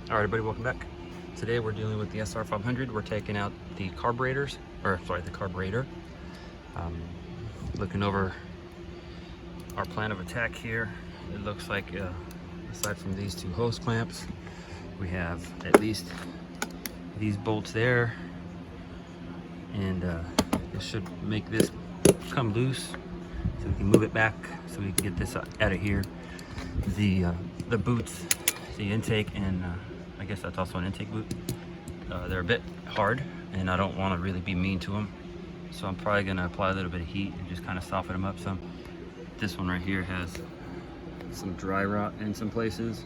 All right, everybody, welcome back. Today we're dealing with the SR500. We're taking out the carburetors, the carburetor. Looking over our plan of attack here, it looks like aside from these two hose clamps, we have at least these bolts there, and it should make this come loose so we can move it back so we can get this out of here. The boots, the intake, and I guess that's also an intake boot, they're a bit hard, and I don't want to really be mean to them, so I'm probably going to apply a little bit of heat and just kind of soften them up some. This one right here has some dry rot in some places.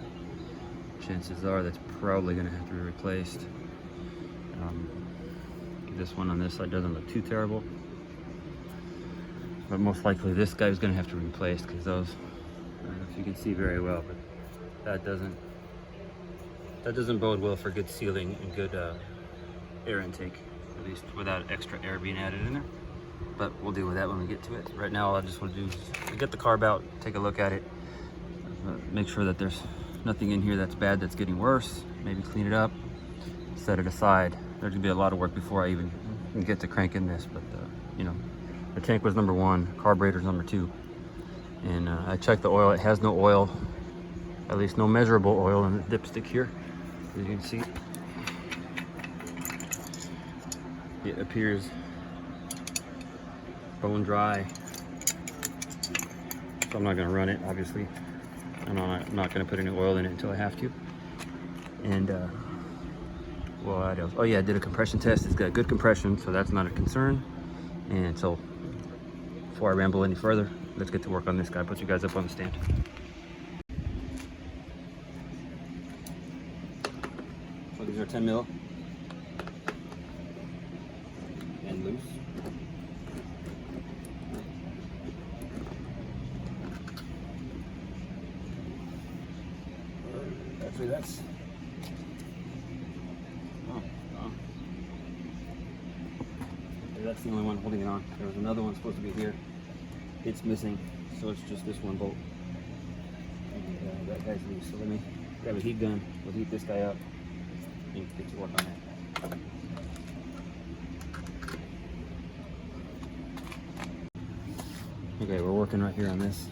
Chances are that's probably going to have to be replaced. This one on this side doesn't look too terrible, but most likely this guy is going to have to be replaced, because those, I don't know if you can see very well, but that doesn't bode well for good sealing and good air intake, at least without extra air being added in there. But we'll deal with that when we get to it. Right now, all I just want to do is get the carb out, take a look at it, make sure that there's nothing in here that's bad, that's getting worse. Maybe clean it up, set it aside. There's gonna be a lot of work before I even get to cranking this. But you know, the tank was number one, carburetor's number two, and I checked the oil. It has no oil, at least no measurable oil in the dipstick here. As you can see, it appears bone dry, so I'm not going to run it, obviously. I'm not going to put any oil in it until I have to. And what else? Oh yeah, I did a compression test. It's got good compression, so that's not a concern. And so before I ramble any further, let's get to work on this guy. Put you guys up on the stand. So these are 10 mil and loose. Actually, that's that's the only one holding it on. There was another one supposed to be here. It's missing, so it's just this one bolt. And that guy's loose. So let me grab a heat gun. We'll heat this guy up and get to work on that. Okay, we're working right here on this.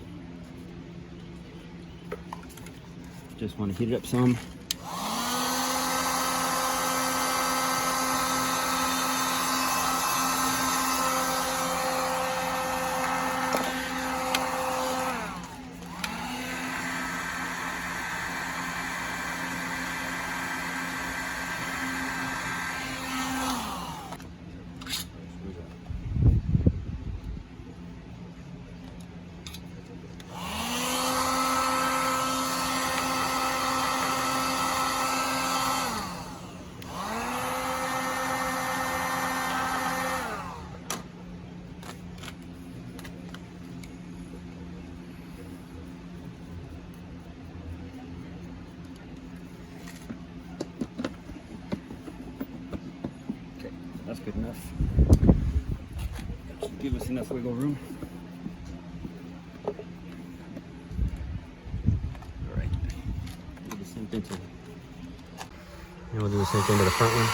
Just want to heat it up some. That's good enough. That should give us enough wiggle room. All right. Do the same thing to. And we'll do the same thing to the front one.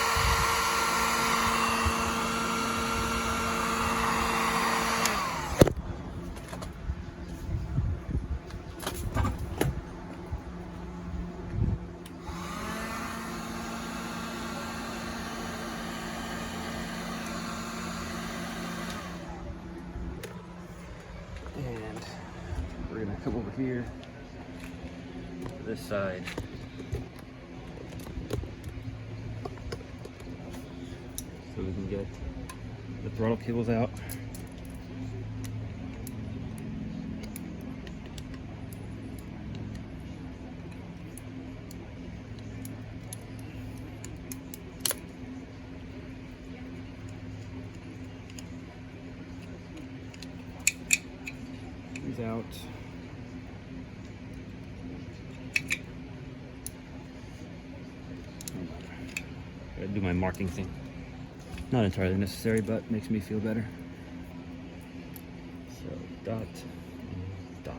And we're gonna come over here to this side. So we can get the throttle cables out. Out. Gotta do my marking thing. Not entirely necessary, but makes me feel better. So dot and dot.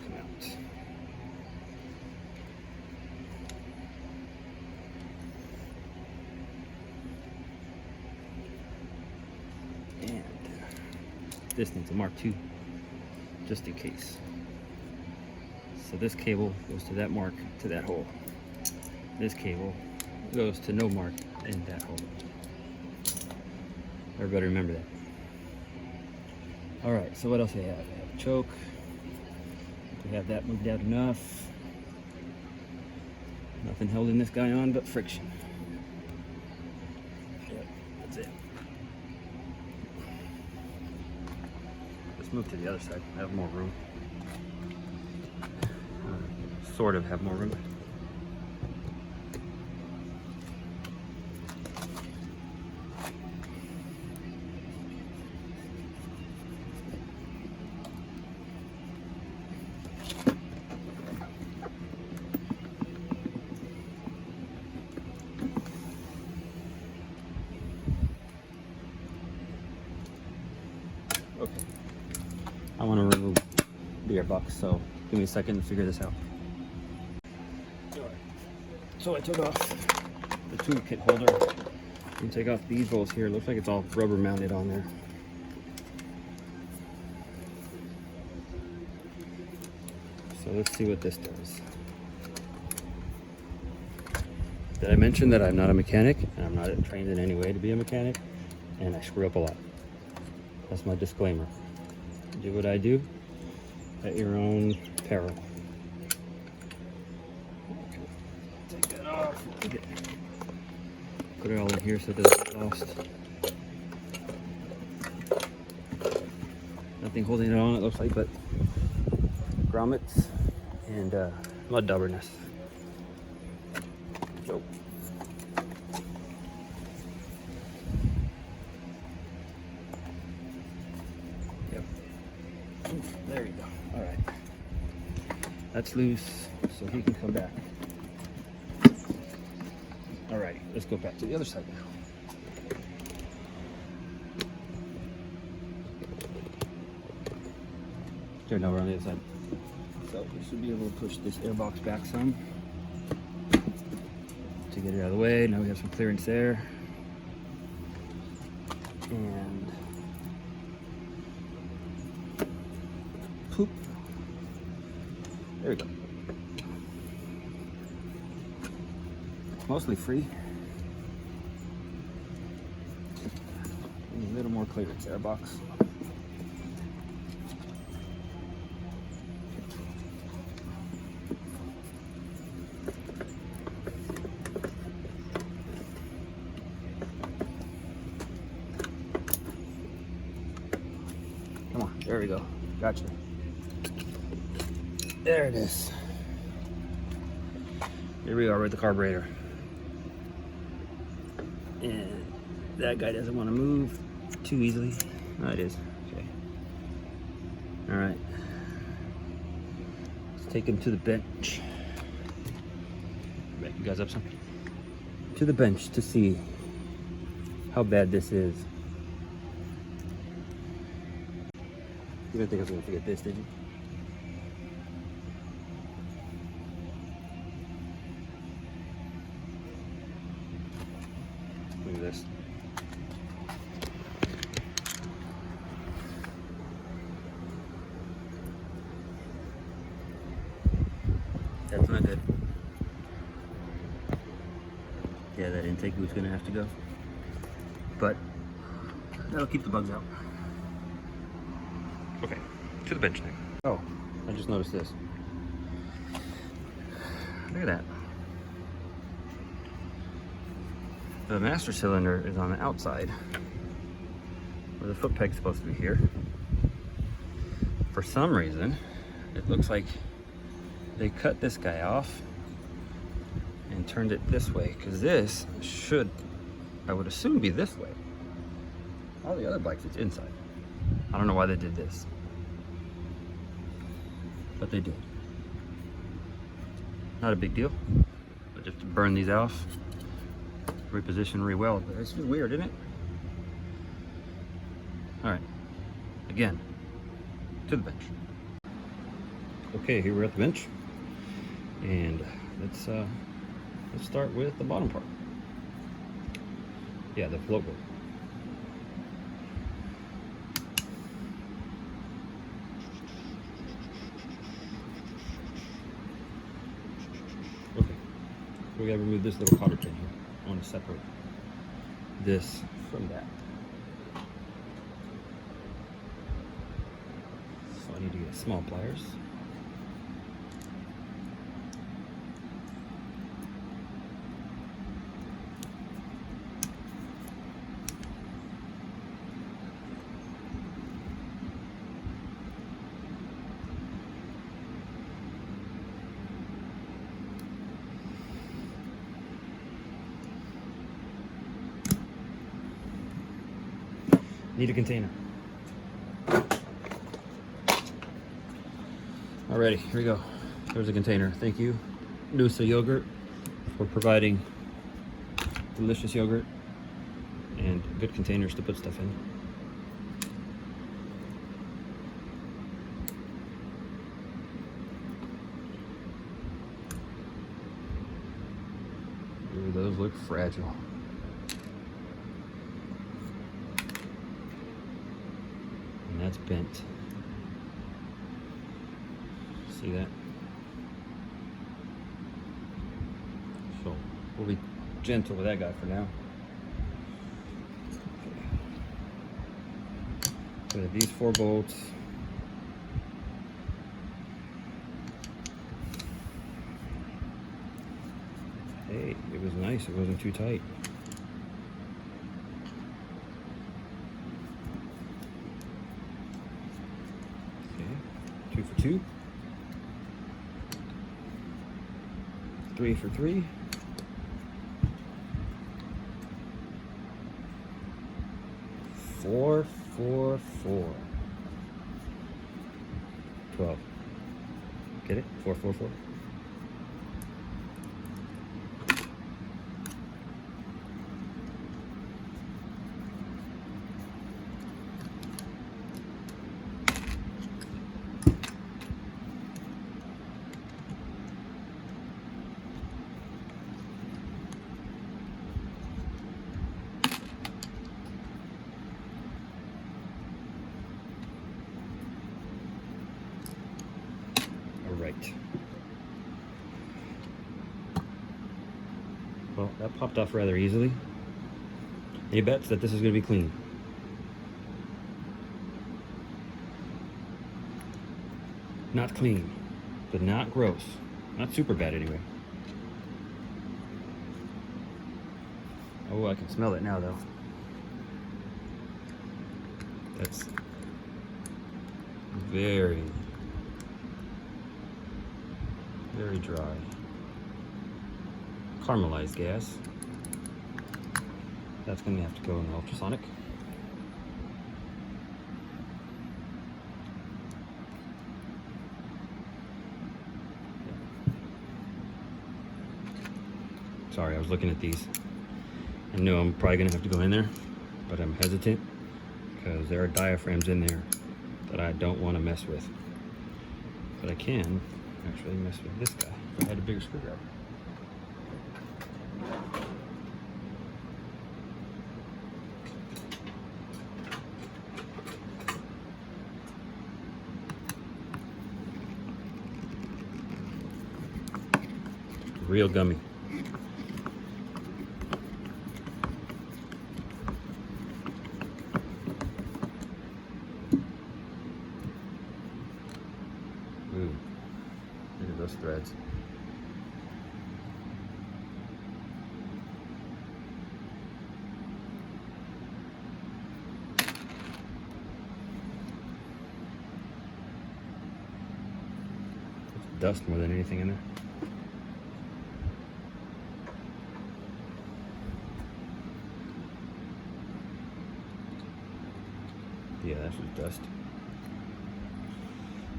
come out. And this needs a mark too, just in case. So this cable goes to that mark, to that hole. This cable goes to no mark in that hole. Everybody remember that. All right, so what else do we have? We have a choke. We have that moved out enough. Nothing holding this guy on but friction. Yep, that's it. Let's move to the other side. I have more room. Sort of have more room. Okay. I want to remove the airbox, so give me a second to figure this out. So I took off the toolkit holder and take off these bolts here. It looks like it's all rubber mounted on there. So let's see what this does. Did I mention that I'm not a mechanic and I'm not trained in any way to be a mechanic, and I screw up a lot? That's my disclaimer. Do what I do at your own peril. Put it all in here so it doesn't get lost. Nothing holding it on, it looks like, but grommets and mud dauberness. So, yep. There you go. All right. That's loose, so he can come back. Alrighty, let's go back to the other side now. Okay, now we're on the other side. So we should be able to push this airbox back some to get it out of the way. Now we have some clearance there. And poop. There we go. Mostly free. A little more clearance airbox. Come on, there we go. Gotcha. There it is. Here we are with the carburetor. And that guy doesn't want to move too easily. Oh, it is. Okay. All right. Let's take him to the bench. Back you guys up some. To the bench to see how bad this is. You didn't think I was going to forget this, did you? Look at this. That's not good. Yeah, that intake was gonna have to go. But that'll keep the bugs out. Okay, to the bench now. Oh, I just noticed this. Look at that. The master cylinder is on the outside, where the foot peg's supposed to be here. For some reason, it looks like they cut this guy off and turned it this way, because this should, I would assume, be this way. All the other bikes, it's inside. I don't know why they did this, but they did. Not a big deal, but just to burn these off, reposition, re-weld. But it's just weird, isn't it? All right, again, to the bench. Okay, here we're at the bench, and let's start with the bottom part. Yeah, the float board. Okay, we gotta remove this little cotter pin here. I want to separate this from that. So I need to get small pliers. Need a container. Alrighty, here we go. There's a container. Thank you, Noosa Yogurt, for providing delicious yogurt and good containers to put stuff in. Ooh, those look fragile. And that's bent. See that? So we'll be gentle with that guy for now. Okay. We have these 4 bolts. Hey, it was nice. It wasn't too tight. Okay, 2 for 2. 3 for 3. 4 for 4. 12. Get it? 4 4 4. Right. Well, that popped off rather easily. Any bets that this is going to be clean? Not clean, but not gross. Not super bad anyway. Oh, I can smell it now though. That's very dry. Caramelized gas. That's going to have to go in the ultrasonic. Sorry, I was looking at these. I know I'm probably going to have to go in there, but I'm hesitant because there are diaphragms in there that I don't want to mess with. But I can actually mess with this guy if I had a bigger screwdriver. Real gummy. Ooh, look at those threads. It's dust more than anything in there. Yeah, that's just dust.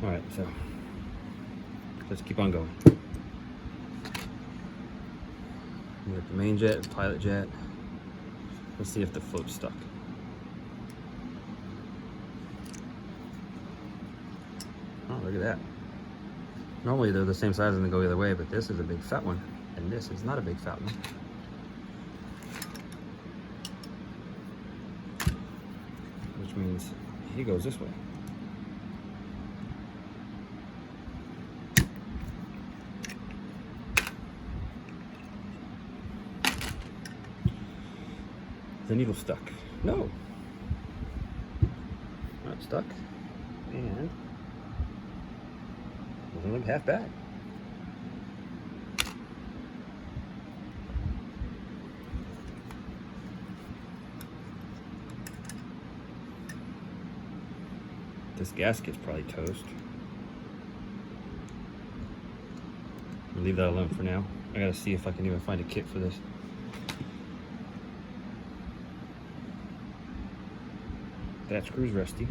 All right, so let's keep on going. We got the main jet, the pilot jet. Let's see if the float's stuck. Oh, look at that. Normally they're the same size and they go either way, but this is a big fat one, and this is not a big fat one. Which means he goes this way. The needle stuck. No, not stuck, and doesn't look half bad. This gasket's probably toast. I'll leave that alone for now. I gotta see if I can even find a kit for this. That screw's rusty.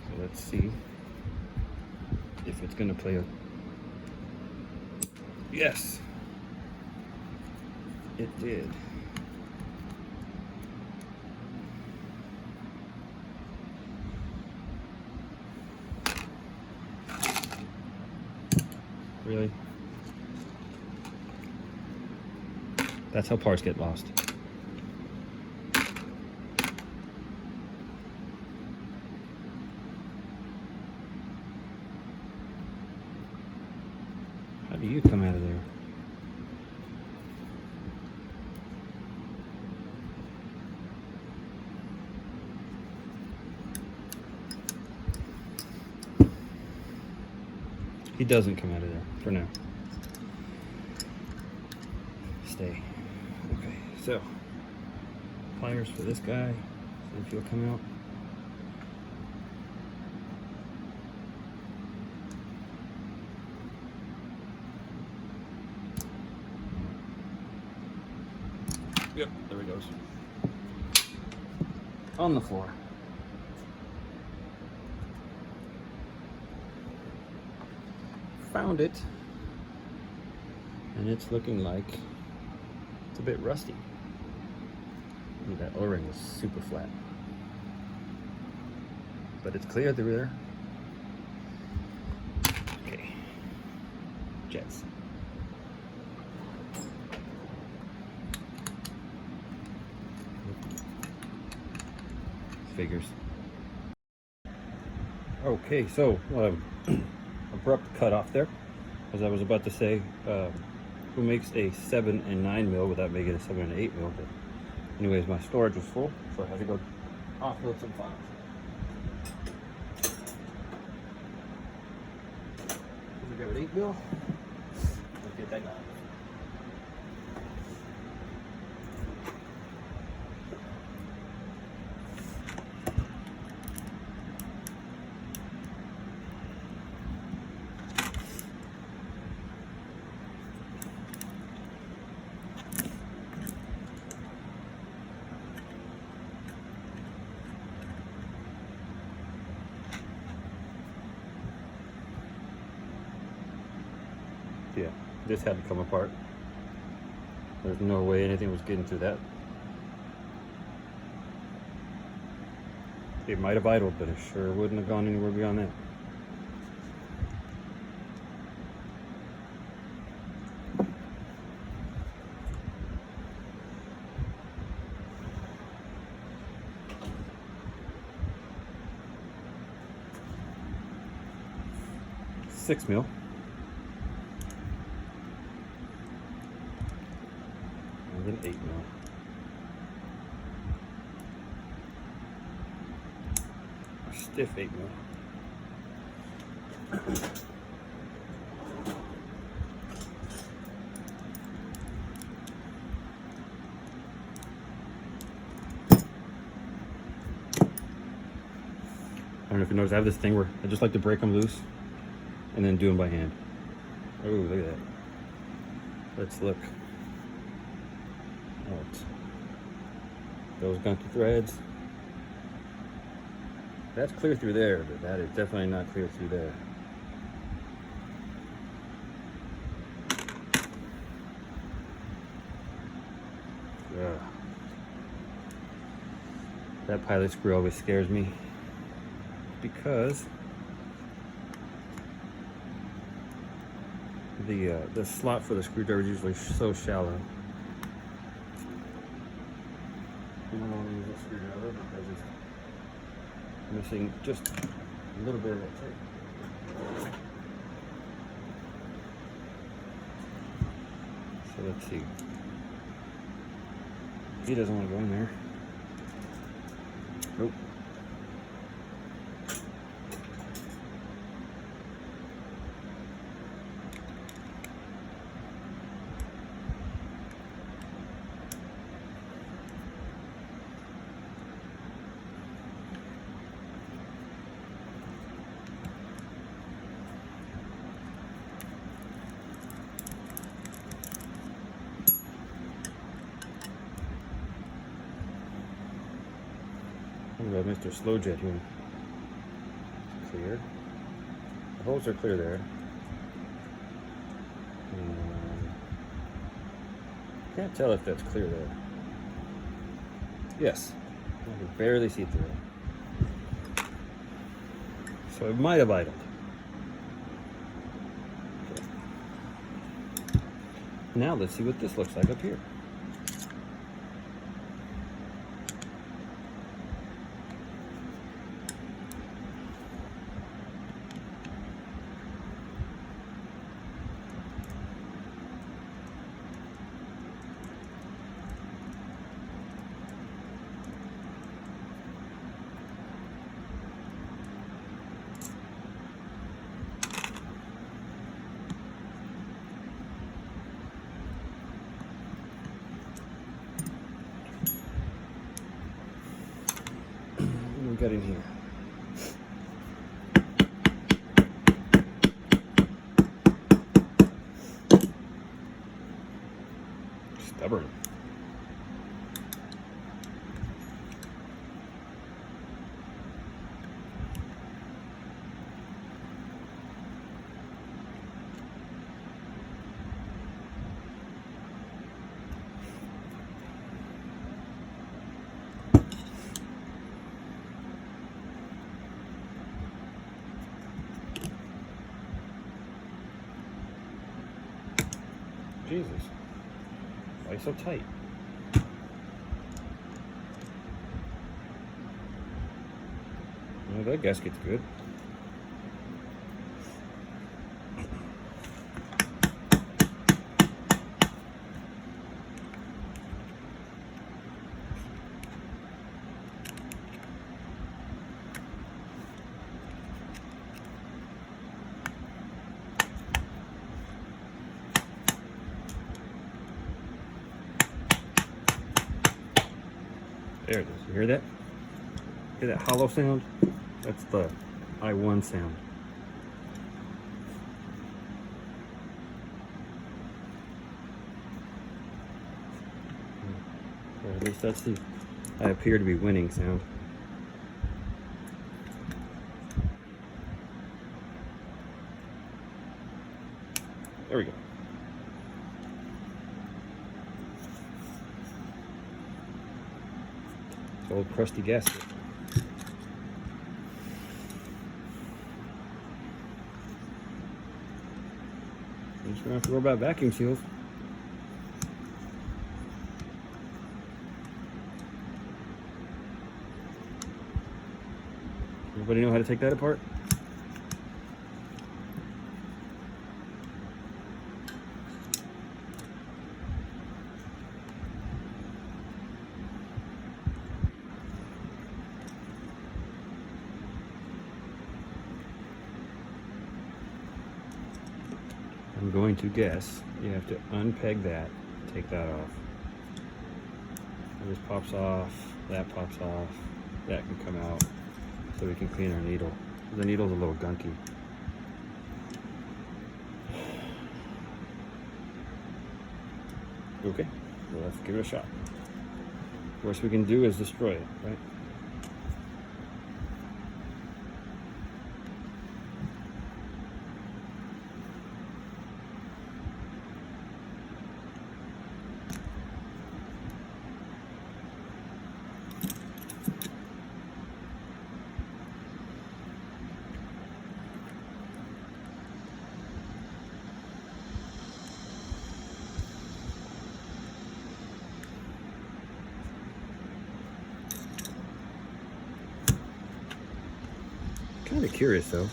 So let's see if it's gonna play a... Yes! It did. Really? That's how parts get lost. How do you come out of there? He doesn't come out of there for now. Stay. Okay, so pliers for this guy. See if he'll come out. Yep, there he goes. On the floor. Found it, and it's looking like it's a bit rusty. Look, that O-ring is super flat, but it's clear at the rear. Okay, jets. Figures. Okay, so abrupt cut off there, as I was about to say. Who makes a 7 and 9 mil without making a 7 and 8 mil? But anyways, my storage was full, so I had to go offload some files. We got an 8 mil. Let's get that done. Yeah, this had to come apart. There's no way anything was getting through that. It might have idled, but it sure wouldn't have gone anywhere beyond that. Six mil. And then 8 mil. A stiff 8 mil. I don't know if you notice, I have this thing where I just like to break them loose and then do them by hand. Oh, look at that. Let's look. Out. Those gunky threads. That's clear through there, but that is definitely not clear through there. Yeah. That pilot screw always scares me. because the slot for the screwdriver is usually so shallow. I don't want to use a screwdriver because it's missing just a little bit of that tape. So let's see. He doesn't want to go in there. Nope. What about Mr. Slow Jet here? Clear. The holes are clear there. Can't tell if that's clear there. Yes. I can barely see through it. So it might have idled. Okay. Now let's see what this looks like up here. What we got in here? Stubborn. Jesus, why so tight? Well, that gasket's good. There it is. You hear that? Hear that hollow sound? That's the I1 sound. Or at least that's the I appear to be winning sound. There we go. Old crusty gasket. I'm just gonna have to worry about vacuum seals. Everybody know how to take that apart? I'm going to guess you have to unpeg that, take that off. This pops off, that pops off, that can come out so we can clean our needle. The needle's a little gunky. Okay, well, let's give it a shot. Worst we can do is destroy it, right? Kind of curious though.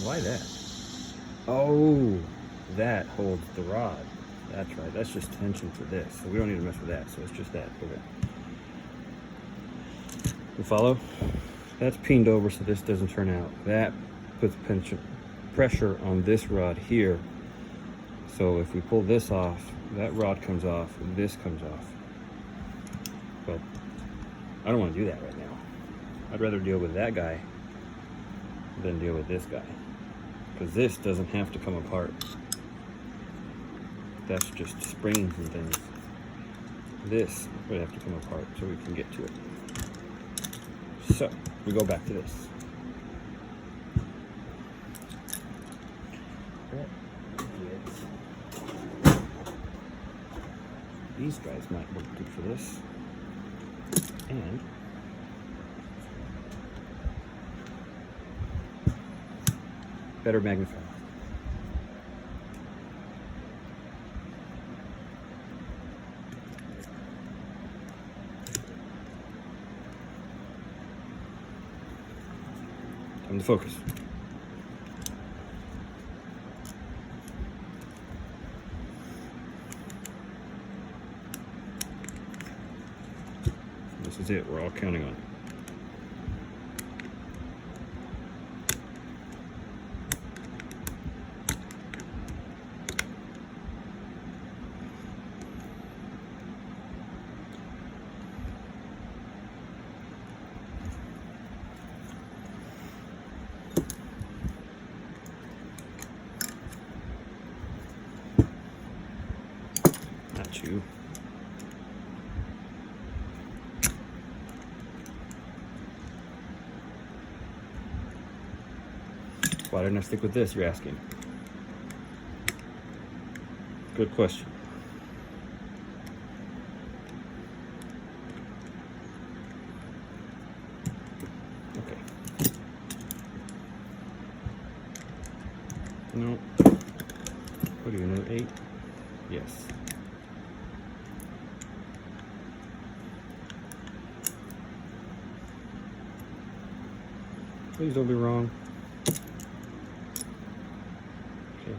Why that? Oh, that holds the rod. That's right. That's just tension for this. So we don't need to mess with that. So it's just that. Okay. You follow? That's peened over so this doesn't turn out. That puts pressure on this rod here. So if we pull this off, that rod comes off and this comes off. But I don't want to do that right now. I'd rather deal with that guy than deal with this guy. Because this doesn't have to come apart. That's just springs and things. This would have to come apart so we can get to it. So we go back to this. These guys might work good for this. And better magnifier. Time to focus. This is it. We're all counting on it. Not you. Why didn't I stick with this, you're asking? Good question. Okay. No. What do you know? 8? Yes. Please don't be wrong. Okay.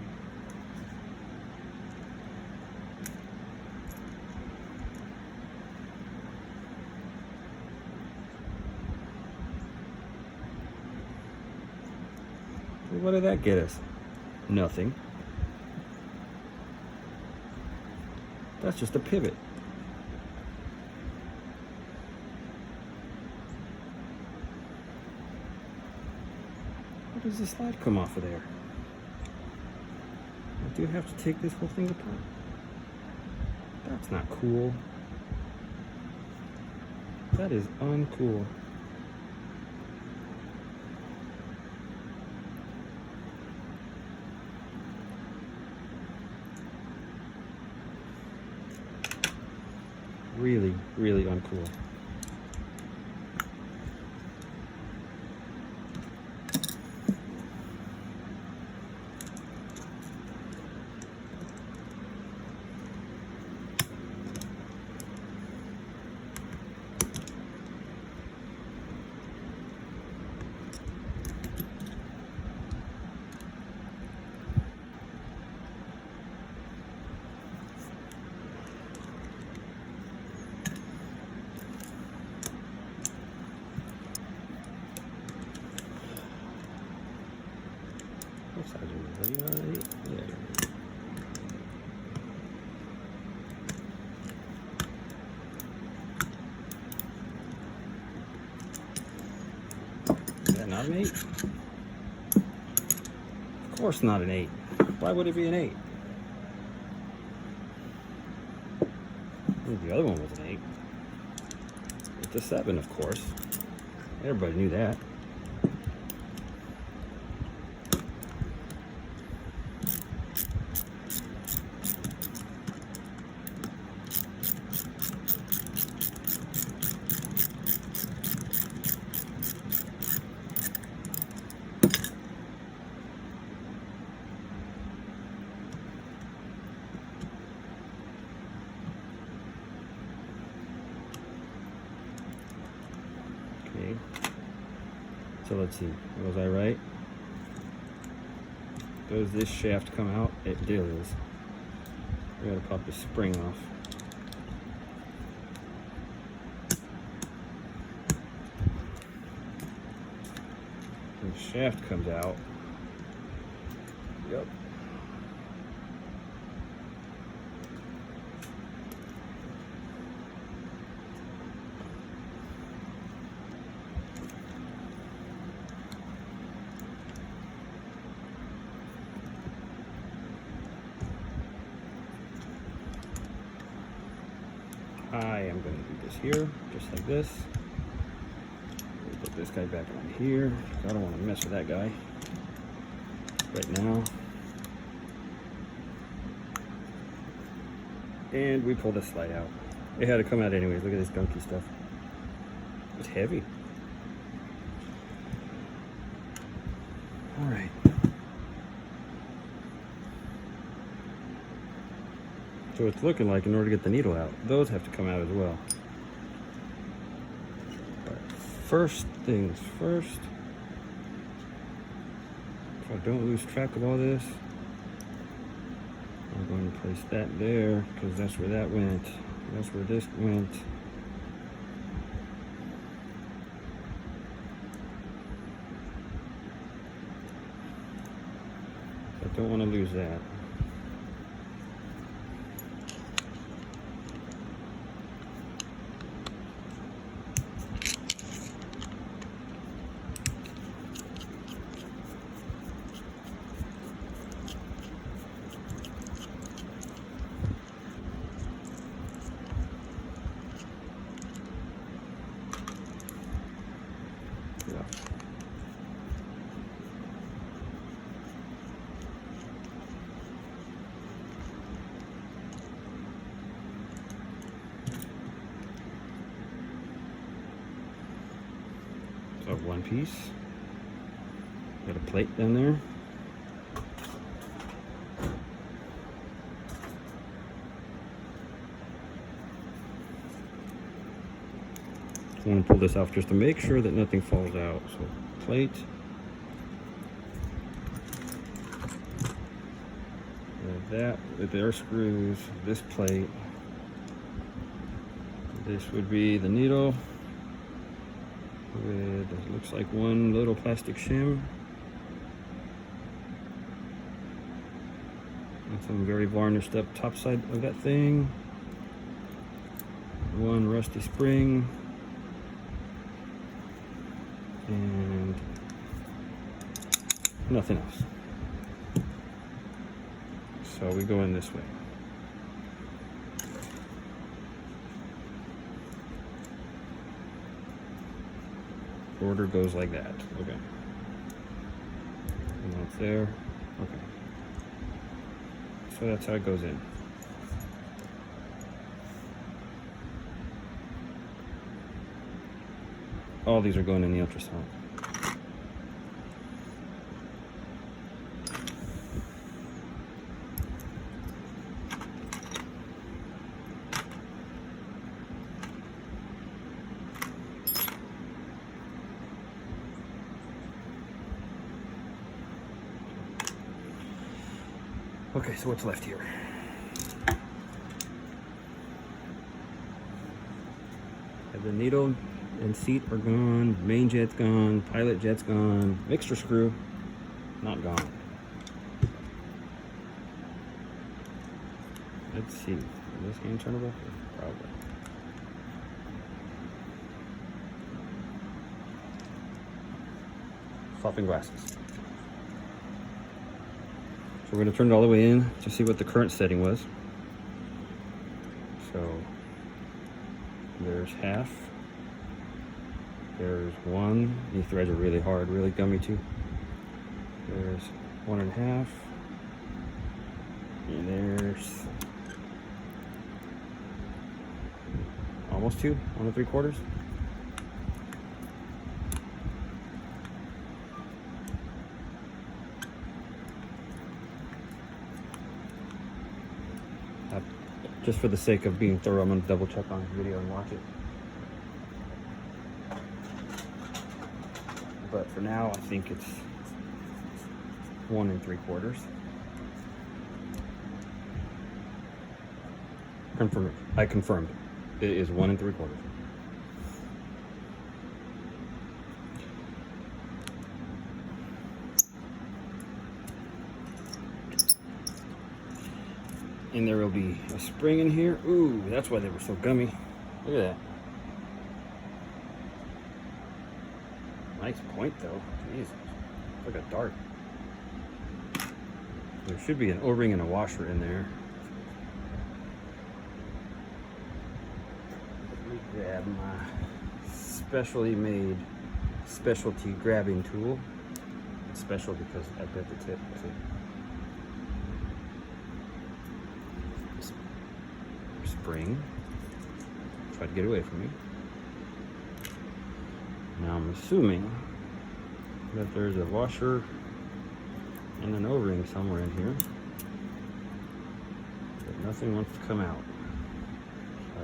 Well, what did that get us? Nothing. That's just a pivot. How does the slide come off of there? I do have to take this whole thing apart. That's not cool. That is uncool. Really, really uncool. What size are you? 8? Yeah. Is that not an 8? Of course not an 8. Why would it be an 8? The other one was an 8. It's a 7, of course. Everybody knew that. Okay. So let's see, was I right? Does this shaft come out? It does. We gotta pop the spring off. And the shaft comes out. Yep. I am going to do this here, just like this. Put this guy back on here. I don't want to mess with that guy right now. And we pull this slide out. It had to come out anyways. Look at this gunky stuff. It's heavy. All right. So it's looking like in order to get the needle out, those have to come out as well. But first things first, so I don't lose track of all this, I'm going to place that there because that's where that went. That's where this went. I don't want to lose that. So one piece. Got a plate down there. I want to pull this off just to make sure that nothing falls out. So plate. And that with their screws, this plate. This would be the needle with, it looks like one little plastic shim. And some very varnished up top side of that thing. One rusty spring. And nothing else. So we go in this way. Order goes like that. Okay. And that's there. Okay. So that's how it goes in. All these are going in the ultrasound. Okay, so what's left here? The needle and seat are gone, main jet's gone, pilot jet's gone, mixture screw, not gone. Let's see, is this game turnable? Probably. Swapping glasses. So we're going to turn it all the way in to see what the current setting was. So there's half. There's one. These threads are really hard, really gummy too. There's 1.5. And there's almost 2, 1 3/4. Just for the sake of being thorough, I'm going to double check on the video and watch it. but for now I think it's 1 3/4. Confirmed. I confirmed. It is 1 3/4. And there will be a spring in here. Ooh, that's why they were so gummy. Look at that. Nice point though. Jesus. Like a dart. There should be an O-ring and a washer in there. Let me grab my specially made specialty grabbing tool. It's special because I bit the tip too. Spring. Try to get away from me. Now I'm assuming that there's a washer and an O-ring somewhere in here, but nothing wants to come out. So,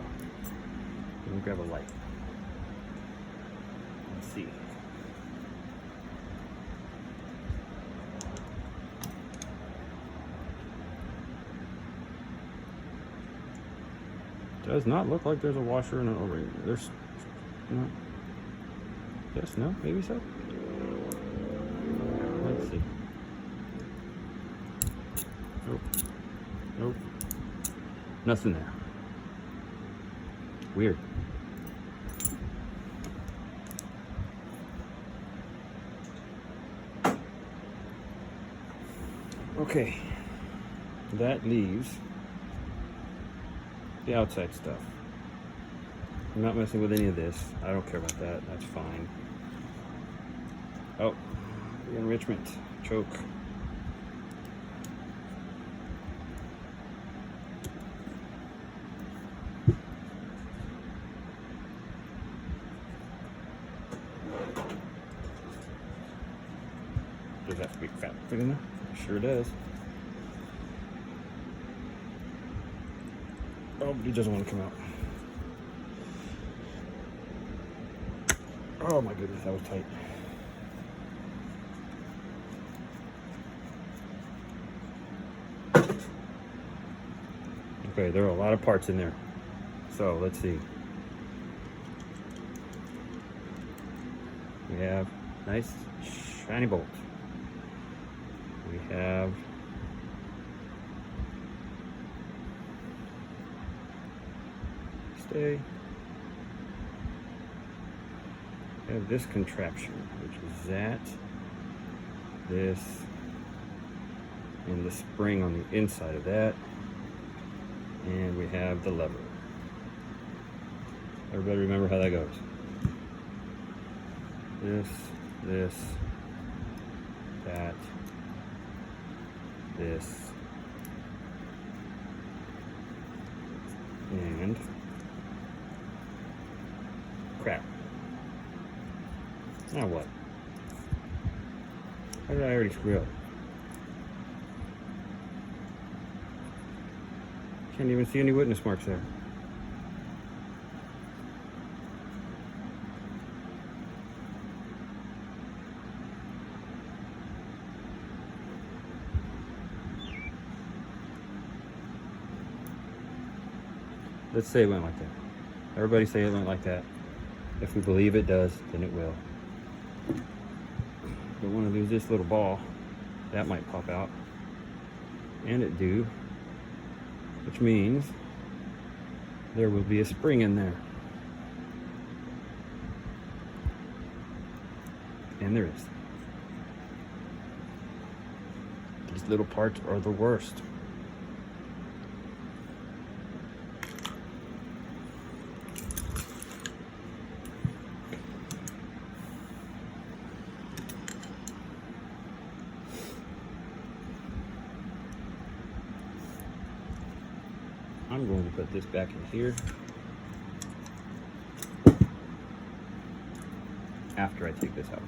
let me grab a light. Let's see. Does not look like there's a washer and an O-ring. There's no. Yes, no, maybe so. Let's see. Nope. Nope. Nothing there. Weird. Okay. That leaves the outside stuff. I'm not messing with any of this. I don't care about that. That's fine. Oh, the enrichment choke. Does that big fat thing in there? Sure does. Oh, but he doesn't want to come out. Oh my goodness, that was tight. Okay, there are a lot of parts in there. So let's see. We have nice shiny bolt. We have stay. We have this contraption, which is that, this, and the spring on the inside of that. And we have the lever. Everybody remember how that goes. This, that, this, and crap. Now what? How did I already screw up? Can't even see any witness marks there. Let's say it went like that. Everybody say it went like that. If we believe it does, then it will. Don't want to lose this little ball. That might pop out. And it do. Which means there will be a spring in there. And there is. These little parts are the worst. I'm going to put this back in here after I take this out.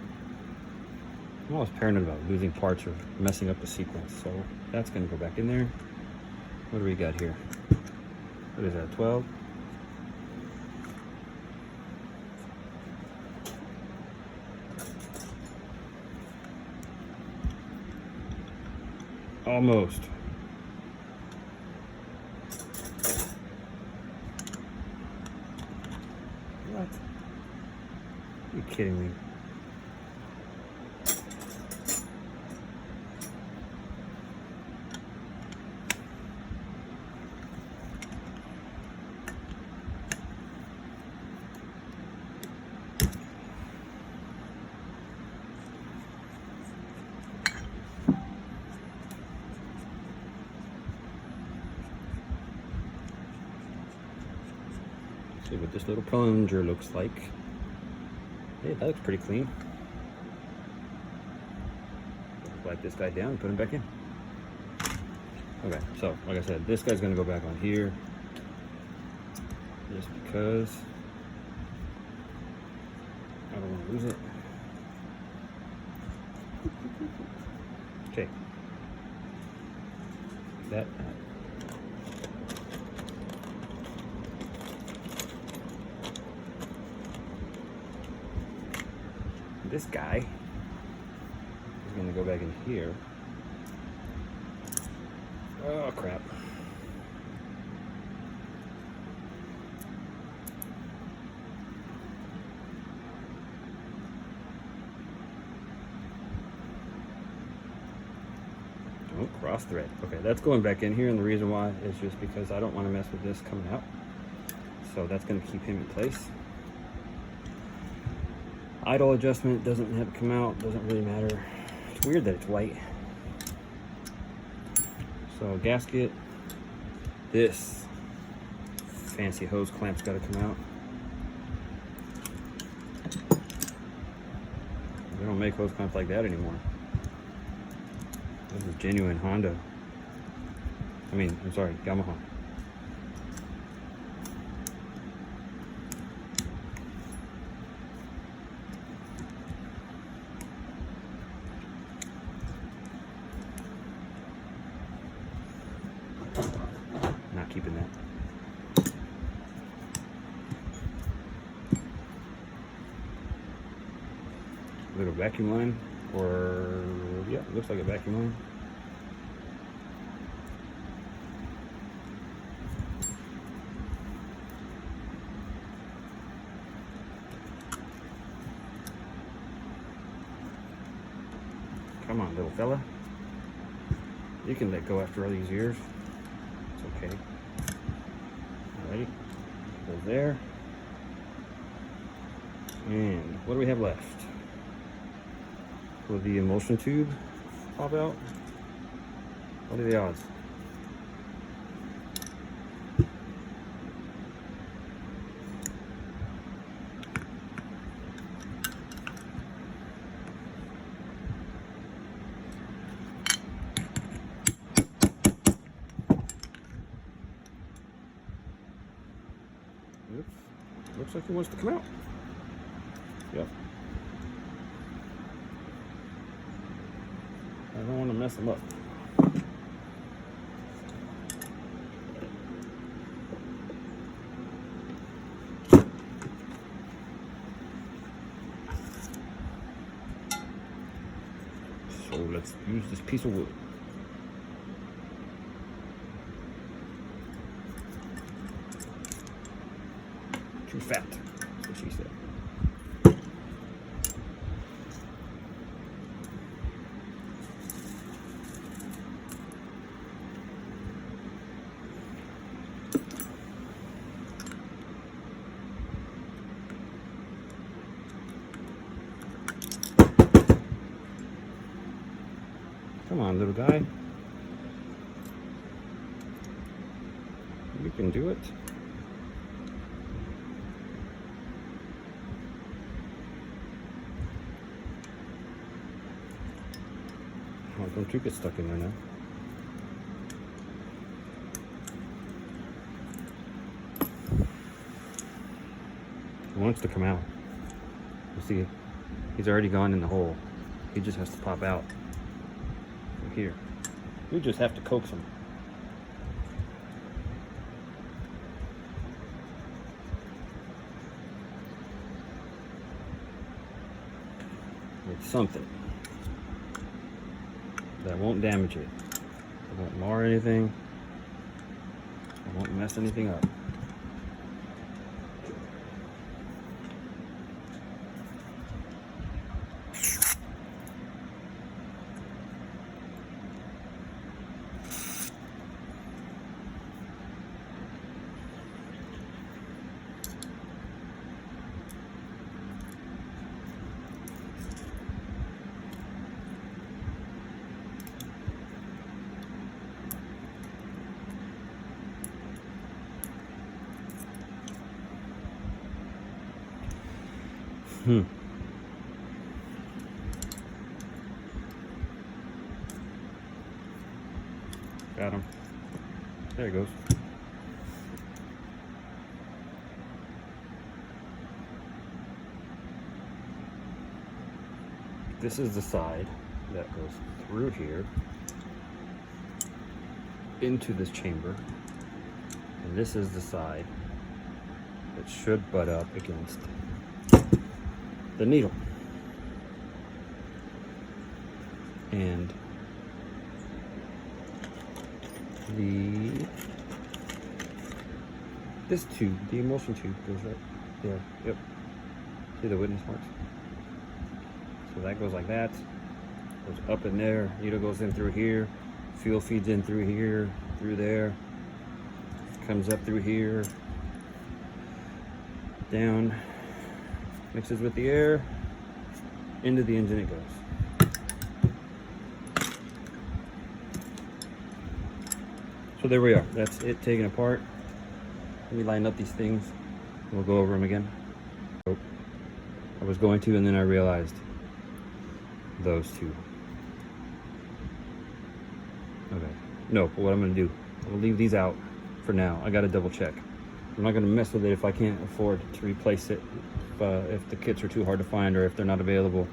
I'm always paranoid about losing parts or messing up the sequence, so that's going to go back in there. What do we got here? What is that, 12? Almost. What? Are you kidding me? See what this little plunger looks like. Hey, that looks pretty clean. Wipe this guy down and put him back in. Okay, so like I said, this guy's gonna go back on here just because I don't want to lose it. Okay. That. This guy is going to go back in here. Oh, crap. Don't cross thread. Okay, that's going back in here, and the reason why is just because I don't want to mess with this coming out. So that's going to keep him in place. Idle adjustment doesn't have to come out, doesn't really matter. It's weird that it's white. So gasket, this fancy hose clamp's got to come out. They don't make hose clamps like that anymore. This is genuine Honda. I'm sorry, Yamaha. Not keeping that. Little vacuum line, or yeah, it looks like a vacuum line. Come on, little fella. You can let go after all these years. It's okay. Alrighty. Go there. And what do we have left? Will the emulsion tube pop out? What are the odds? Oops. Looks like it wants to come out. Yep. I don't want to mess them up. So let's use this piece of wood. Too fat, that's what she said. Come on, little guy. You can do it. Oh, don't you get stuck in there now. He wants to come out. You see, he's already gone in the hole. He just has to pop out from here. We just have to coax him. With something that won't damage it. It won't mar anything. It won't mess anything up. Got him. There he goes. This is the side that goes through here into this chamber. And this is the side that should butt up against the needle. And this tube, the emulsion tube, goes right there. Yep. See the witness marks? So that goes like that. Goes up in there. Needle goes in through here. Fuel feeds in through here, through there. Comes up through here. Down. Mixes with the air. Into the engine it goes. So there we are. That's it taken apart. Let me line up these things. We'll go over them again. Oh, I was going to, and then I realized those two. Okay. No, but what I'm going to do, I'll leave these out for now. I got to double check. I'm not going to mess with it if I can't afford to replace it. If the kits are too hard to find or if they're not available,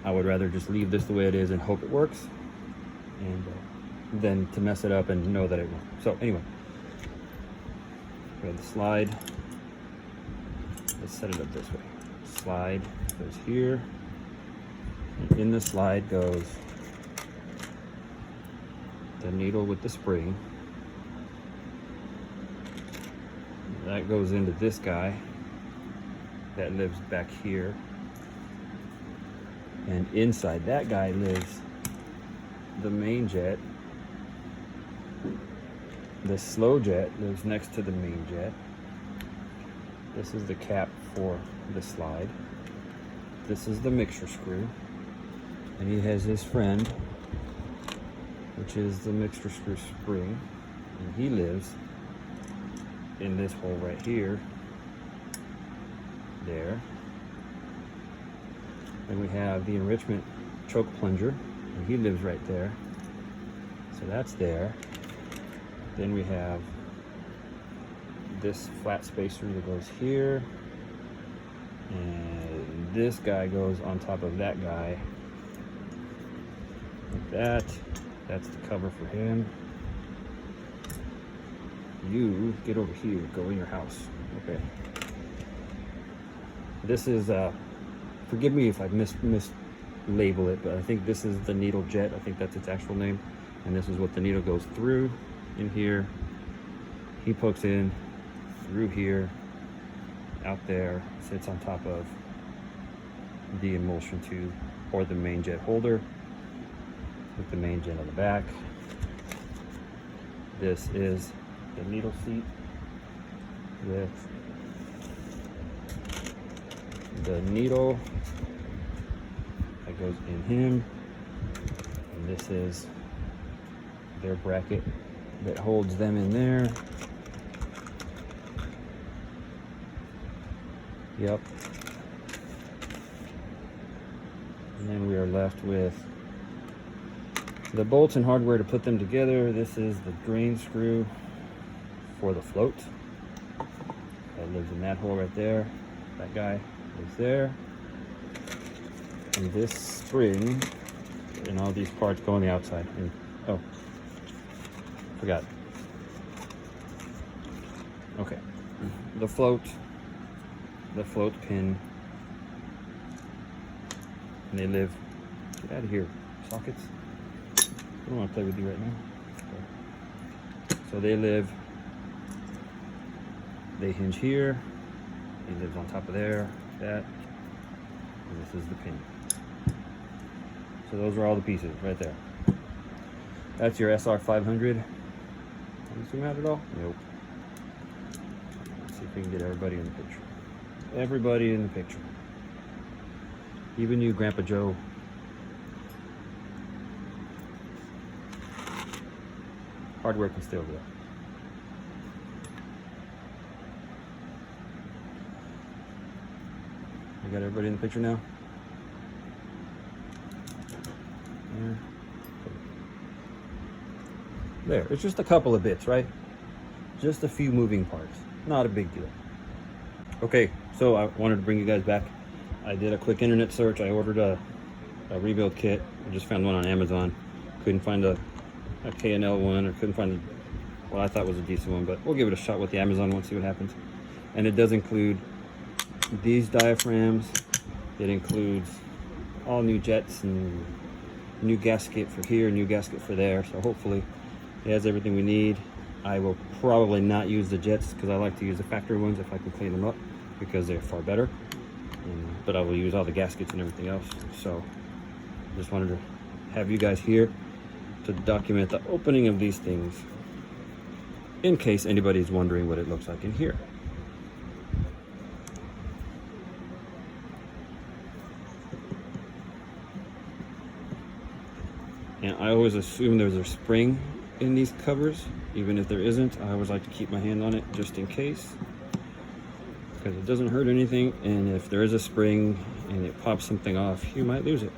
I would rather just leave this the way it is and hope it works, and than to mess it up and know that it won't. So anyway, we have the slide. Let's set it up this way. Slide goes here, and in the slide goes the needle with the spring. That goes into this guy that lives back here, and inside that guy lives the main jet. The slow jet lives next to the main jet. This is the cap for the slide. This is the mixture screw, and he has his friend, which is the mixture screw spring, and he lives in this hole right here. There. Then we have the enrichment choke plunger, and he lives right there. So that's there. Then we have this flat spacer that goes here, and this guy goes on top of that guy. Like that. That's the cover for him. You get over here, go in your house. Okay. This is, forgive me if I mislabel it, but I think this is the needle jet. I think that's its actual name. And this is what the needle goes through in here. He pokes in through here, out there, sits on top of the emulsion tube or the main jet holder with the main jet on the back. This is the needle seat with the needle that goes in him, and this is their bracket that holds them in there. Yep. And then we are left with the bolts and hardware to put them together. This is the drain screw for the float that lives in that hole right there. That guy is there. And this spring and all these parts go on the outside. And oh, forgot. Okay. The float pin. And they live, get out of here, sockets. I don't want to play with you right now. So they hinge here. He lives on top of there, that, and this is the pin. So those are all the pieces right there. That's your SR500. Can you zoom out at all? Nope. Let's see if we can get everybody in the picture. Everybody in the picture. Even you, Grandpa Joe. Hard work can still do it. You got everybody in the picture now? There, it's just a couple of bits, right? Just a few moving parts. Not a big deal. Okay, so I wanted to bring you guys back. I did a quick internet search. I ordered a rebuild kit. I just found one on Amazon. Couldn't find a K&L one, or couldn't find what I thought was a decent one, but we'll give it a shot with the Amazon one, see what happens. And it does include these diaphragms. It includes all new jets and new gasket for here, new gasket for there. So hopefully it has everything we need. I will probably not use the jets because I like to use the factory ones if I can clean them up because they're far better. But I will use all the gaskets and everything else. So just wanted to have you guys here to document the opening of these things in case anybody's wondering what it looks like in here. And I always assume there's a spring in these covers. Even if there isn't, I always like to keep my hand on it just in case, because it doesn't hurt anything, and if there is a spring and it pops something off, you might lose it.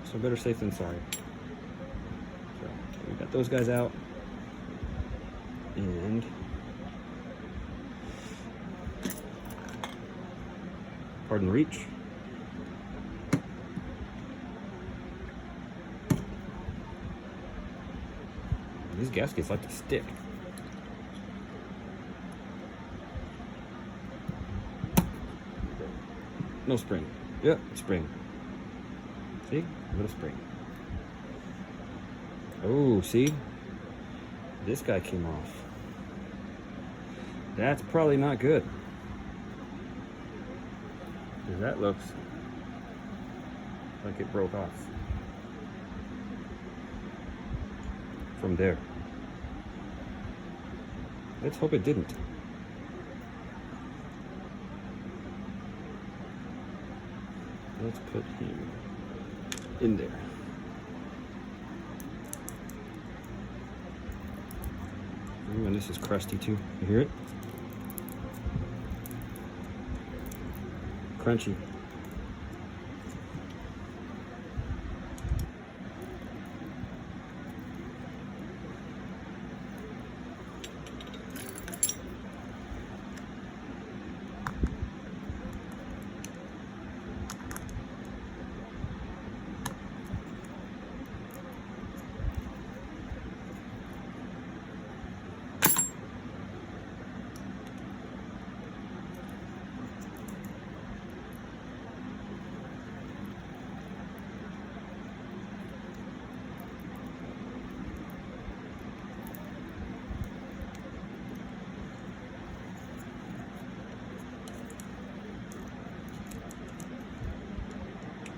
So better safe than sorry. So we got those guys out, and pardon the reach. These gaskets like to stick. No spring. Yep, spring. See? A little spring. Oh, see? This guy came off. That's probably not good. Because that looks like it broke off. From there. Let's hope it didn't. Let's put him in there. Ooh, and this is crusty too. You hear it? Crunchy.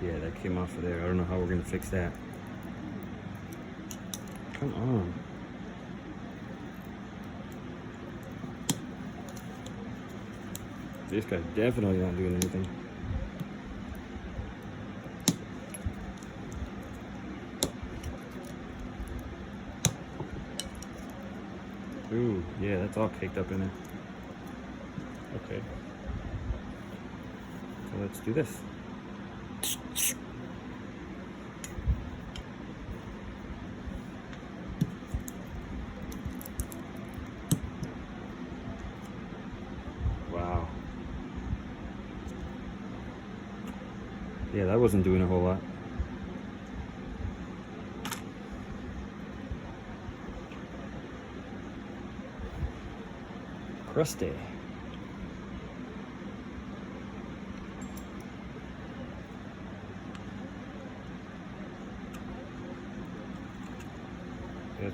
Yeah, that came off of there. I don't know how we're gonna fix that. Come on. This guy's definitely not doing anything. Ooh, yeah, that's all caked up in there. Okay. So let's do this. Wow. Yeah, that wasn't doing a whole lot. Crusty.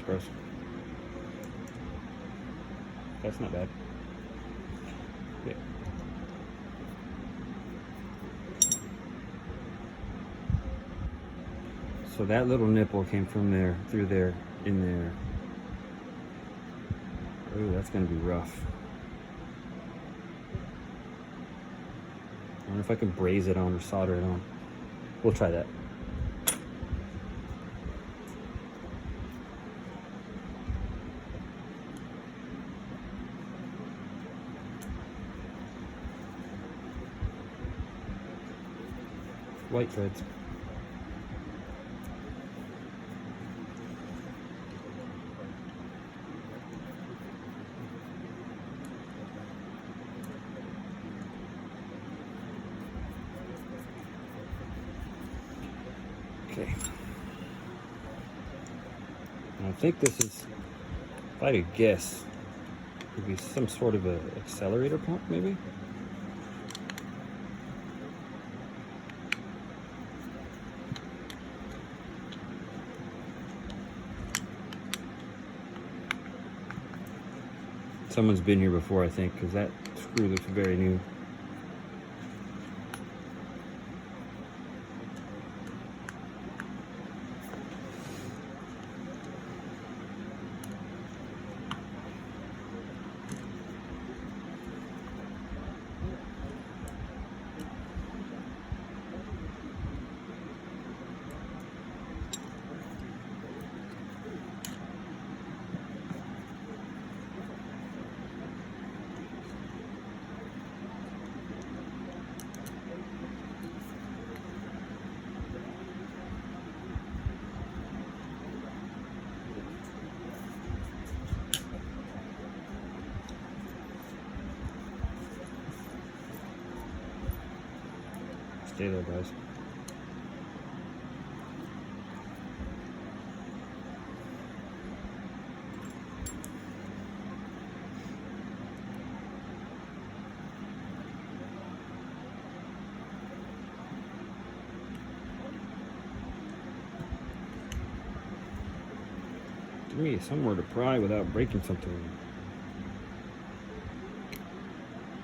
bros. That's not bad. Yeah. So that little nipple came from there, through there, in there. Ooh, that's gonna be rough. I wonder if I can braze it on or solder it on. We'll try that. White threads. Okay. And I think this is, if I had to guess, would be some sort of an accelerator pump, maybe? Someone's been here before, I think, because that screw looks very new. Stay there, guys. Give me somewhere to pry without breaking something.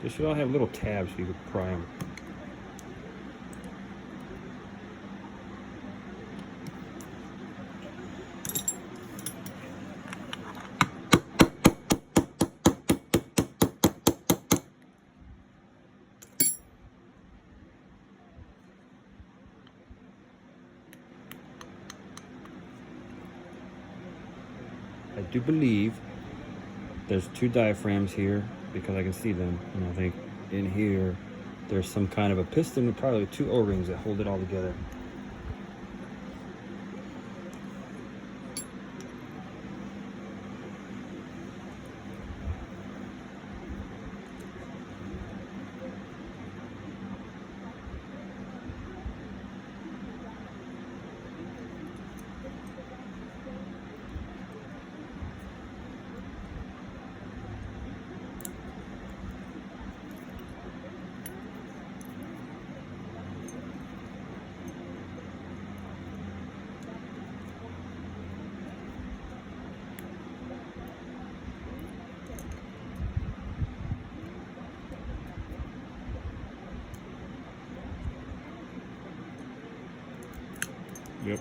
They should all have little tabs so you can pry them. I do believe there's two diaphragms here because I can see them, and I think in here there's some kind of a piston with probably two O-rings that hold it all together. Yep.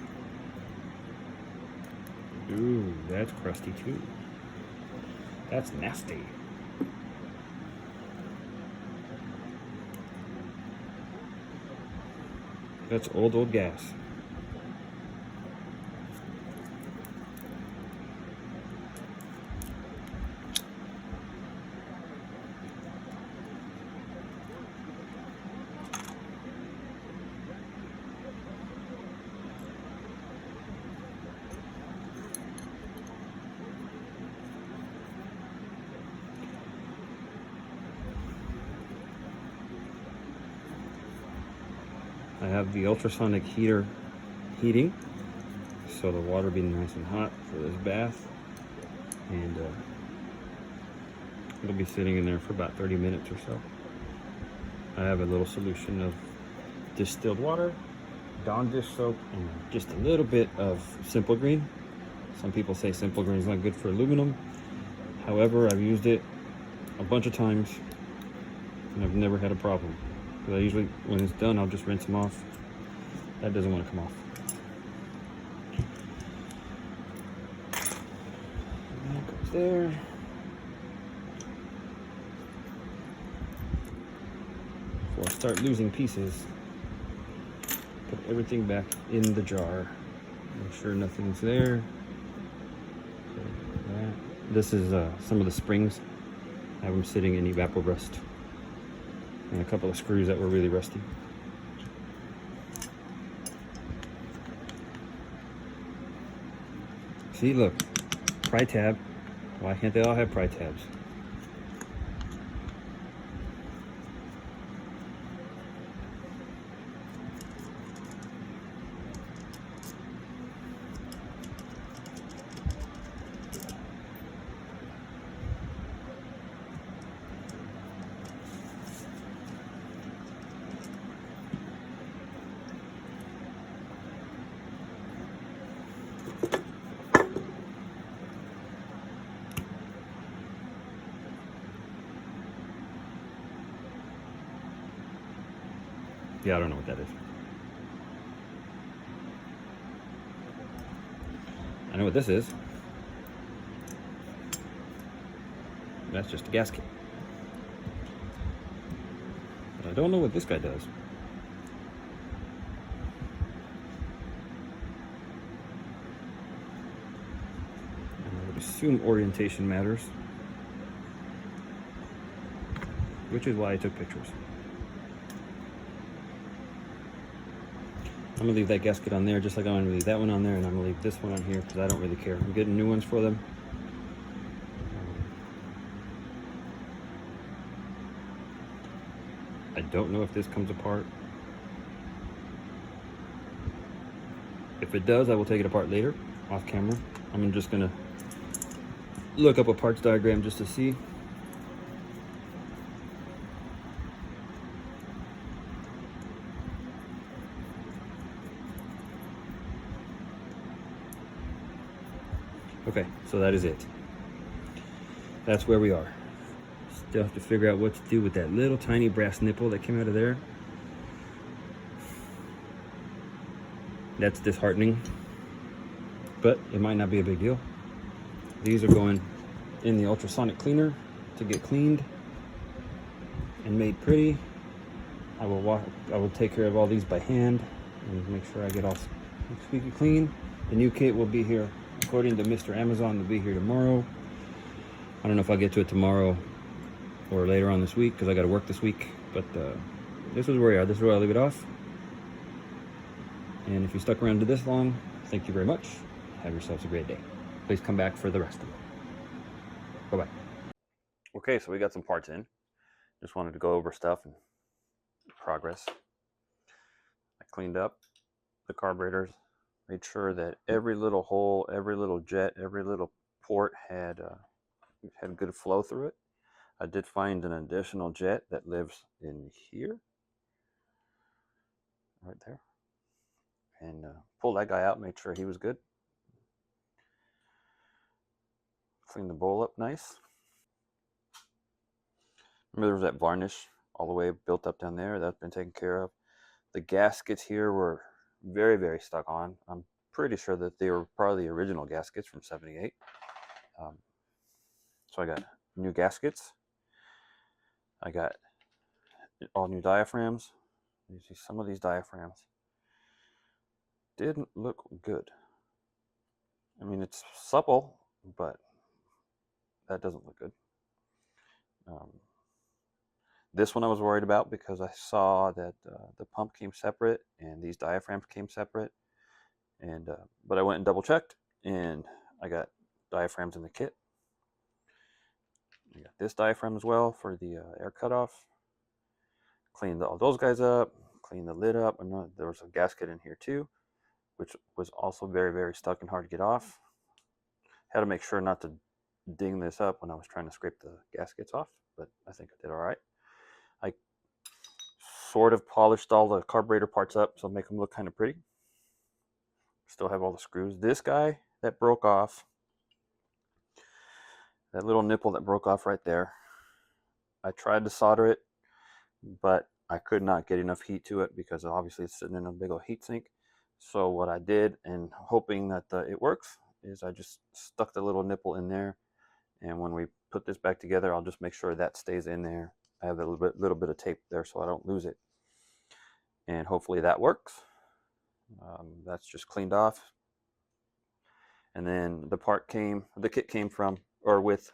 Ooh, that's crusty too. That's nasty. That's old gas. I have the ultrasonic heater heating, so the water be nice and hot for this bath, and it'll be sitting in there for about 30 minutes or so. I have a little solution of distilled water, Dawn dish soap, and just a little bit of Simple Green. Some people say simple grain is not good for aluminum. However, I've used it a bunch of times and I've never had a problem. Because I usually, when it's done, I'll just rinse them off. That doesn't want to come off. And that goes there. Before I start losing pieces, put everything back in the jar. Make sure nothing's there. This is some of the springs. I have them sitting in evapor rust. And a couple of screws that were really rusty. See, look, pry tab. Why can't they all have pry tabs? Yeah, I don't know what that is. I know what this is. That's just a gasket. But I don't know what this guy does. And I would assume orientation matters, which is why I took pictures. I'm gonna leave that gasket on there just like I'm gonna leave that one on there, and I'm gonna leave this one on here because I don't really care. I'm getting new ones for them. I don't know if this comes apart. If it does, I will take it apart later, off camera. I'm just gonna look up a parts diagram just to see. Okay, so that is it. That's where we are. Still have to figure out what to do with that little tiny brass nipple that came out of there. That's disheartening, but it might not be a big deal. These are going in the ultrasonic cleaner to get cleaned and made pretty. I will take care of all these by hand and make sure I get all squeaky clean. The new kit will be here, according to Mr. Amazon, will be here tomorrow. I don't know if I'll get to it tomorrow or later on this week because I got to work this week, but this is where we are. This is where I'll leave it off. And if you stuck around to this long, thank you very much. Have yourselves a great day. Please come back for the rest of it. Bye-bye. Okay, so we got some parts in. Just wanted to go over stuff and progress. I cleaned up the carburetors, made sure that every little hole, every little jet, every little port had good flow through it. I did find an additional jet that lives in here, right there, and pulled that guy out, made sure he was good. Cleaned the bowl up nice. Remember there was that varnish all the way built up down there. That's been taken care of. The gaskets here were very, very stuck on. I'm pretty sure that they were probably the original gaskets from '78. So I got new gaskets. I got all new diaphragms. You see some of these diaphragms didn't look good. I mean, it's supple, but that doesn't look good. This one I was worried about because I saw that the pump came separate and these diaphragms came separate. And but I went and double checked, and I got diaphragms in the kit. I got this diaphragm as well for the air cutoff. Cleaned all those guys up, cleaned the lid up, and there was a gasket in here too, which was also very, very stuck and hard to get off. Had to make sure not to ding this up when I was trying to scrape the gaskets off, but I think I did all right. I sort of polished all the carburetor parts up so make them look kind of pretty. Still have all the screws. This guy that broke off, that little nipple that broke off right there. I tried to solder it, but I could not get enough heat to it because obviously it's sitting in a big old heat sink. So what I did, and hoping that it works, is I just stuck the little nipple in there, and when we put this back together, I'll just make sure that stays in there. I have a little bit of tape there so I don't lose it, and hopefully that works. That's just cleaned off, and then the kit came from, or with,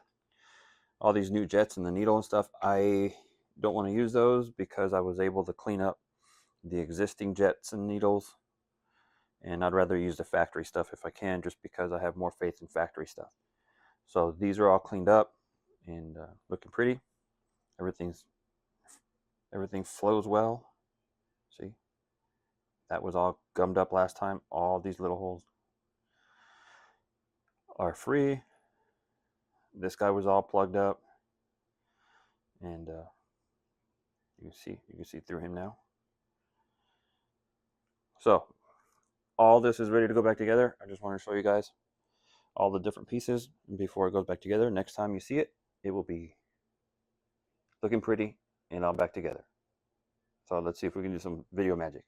all these new jets and the needle and stuff. I don't want to use those because I was able to clean up the existing jets and needles, and I'd rather use the factory stuff if I can, just because I have more faith in factory stuff. So these are all cleaned up and looking pretty. Everything flows well. See, that was all gummed up last time. All these little holes are free. This guy was all plugged up, and you can see through him now. So all this is ready to go back together. I just want to show you guys all the different pieces before it goes back together. Next time you see it, it will be looking pretty and all back together. So let's see if we can do some video magic.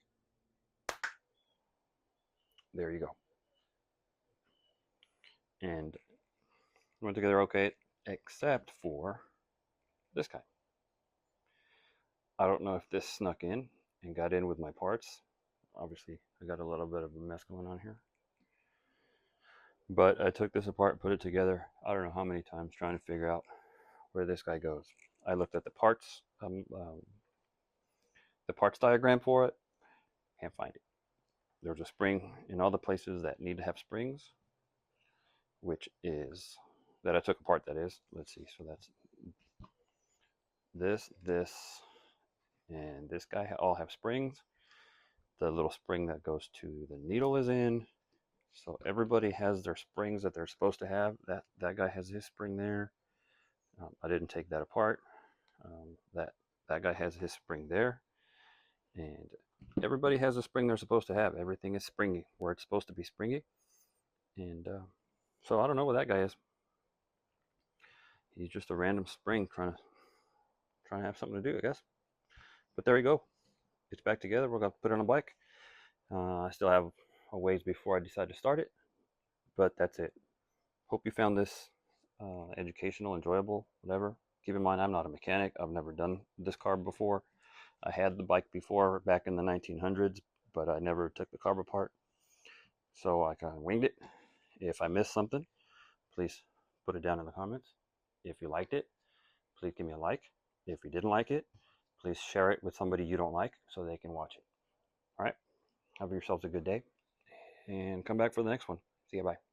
There you go. And went together okay, except for this guy. I don't know if this snuck in and got in with my parts. Obviously, I got a little bit of a mess going on here. But I took this apart, put it together, I don't know how many times, trying to figure out where this guy goes. I looked at the parts diagram for it, can't find it. There's a spring in all the places that need to have springs, which is, that I took apart, that is. Let's see, so that's this, and this guy all have springs. The little spring that goes to the needle is in. So everybody has their springs that they're supposed to have. That guy has his spring there. I didn't take that apart. That guy has his spring there, and everybody has a spring they're supposed to have. Everything is springy where it's supposed to be springy, and so I don't know what that guy is. He's just a random spring trying to have something to do, I guess. But there you go. It's back together. We're gonna put it on a bike. I still have a ways before I decide to start it, but that's it. Hope you found this educational, enjoyable, whatever. Keep in mind, I'm not a mechanic. I've never done this carb before. I had the bike before back in the 1900s, but I never took the carb apart. So I kind of winged it. If I missed something, please put it down in the comments. If you liked it, please give me a like. If you didn't like it, please share it with somebody you don't like so they can watch it. All right. Have yourselves a good day and come back for the next one. See you. Bye.